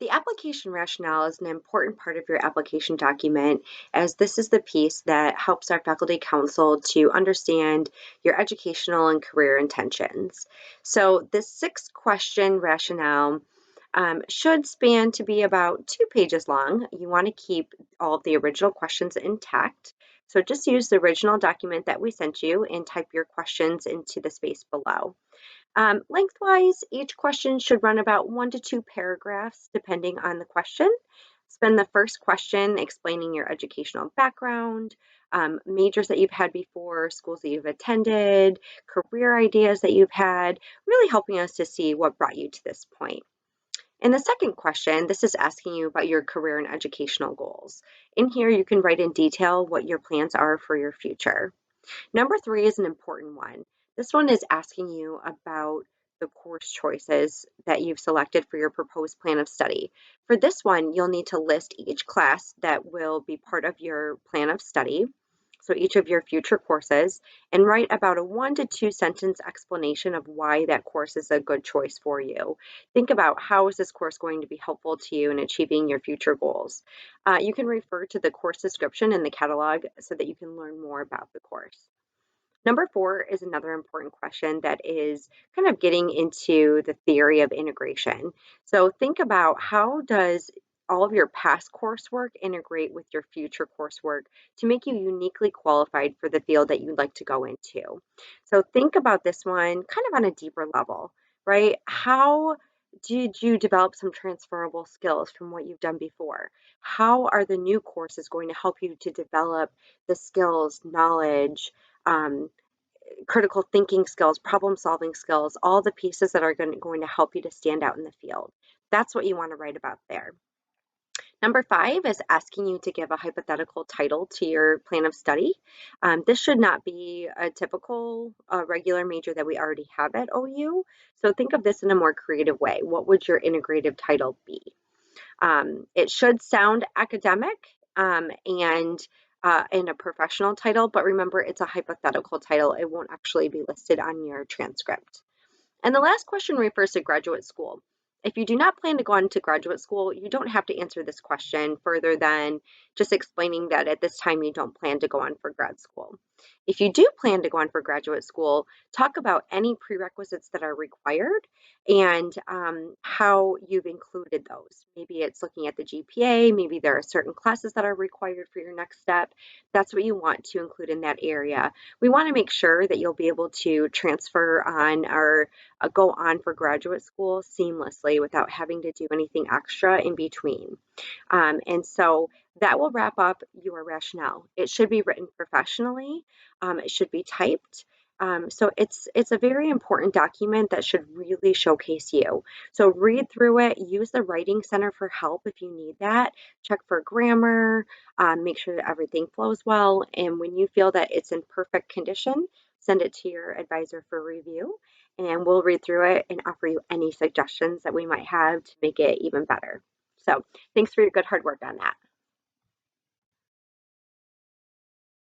The application rationale is an important part of your application document, as this is the piece that helps our faculty council to understand your educational and career intentions. So this 6-question rationale should span to be about 2 pages long. You want to keep all of the original questions intact. So just use the original document that we sent you and type your questions into the space below. Lengthwise, each question should run about 1 to 2 paragraphs, depending on the question. Spend the first question explaining your educational background, majors that you've had before, schools that you've attended, career ideas that you've had, really helping us to see what brought you to this point. In the second question, this is asking you about your career and educational goals. In here, you can write in detail what your plans are for your future. Number 3 is an important one. This one is asking you about the course choices that you've selected for your proposed plan of study. For this one, you'll need to list each class that will be part of your plan of study, so each of your future courses, and write about a 1 to 2 sentence explanation of why that course is a good choice for you. Think about how is this course going to be helpful to you in achieving your future goals. You can refer to the course description in the catalog so that you can learn more about the course. Number 4 is another important question that is kind of getting into the theory of integration. So think about, how does all of your past coursework integrate with your future coursework to make you uniquely qualified for the field that you'd like to go into? So think about this one kind of on a deeper level, right? How did you develop some transferable skills from what you've done before? How are the new courses going to help you to develop the skills, knowledge, um, critical thinking skills, problem solving skills, all the pieces that are going to help you to stand out in the field? That's what you want to write about there. Number 5 is asking you to give a hypothetical title to your plan of study. This should not be a typical regular major that we already have at OU. So think of this in a more creative way. What would your integrative title be? It should sound academic and in a professional title, but remember, it's a hypothetical title. It won't actually be listed on your transcript. And the last question refers to graduate school. If you do not plan to go on to graduate school, you don't have to answer this question further than just explaining that at this time you don't plan to go on for grad school. If you do plan to go on for graduate school, talk about any prerequisites that are required and how you've included those. Maybe it's looking at the GPA, maybe there are certain classes that are required for your next step. That's what you want to include in that area. We want to make sure that you'll be able to transfer on or go on for graduate school seamlessly without having to do anything extra in between. And so that will wrap up your rationale. It should be written professionally. It should be typed. So it's a very important document that should really showcase you. So read through it, use the Writing Center for help if you need that. Check for grammar, make sure that everything flows well. And when you feel that it's in perfect condition, send it to your advisor for review, and we'll read through it and offer you any suggestions that we might have to make it even better. So thanks for your good hard work on that.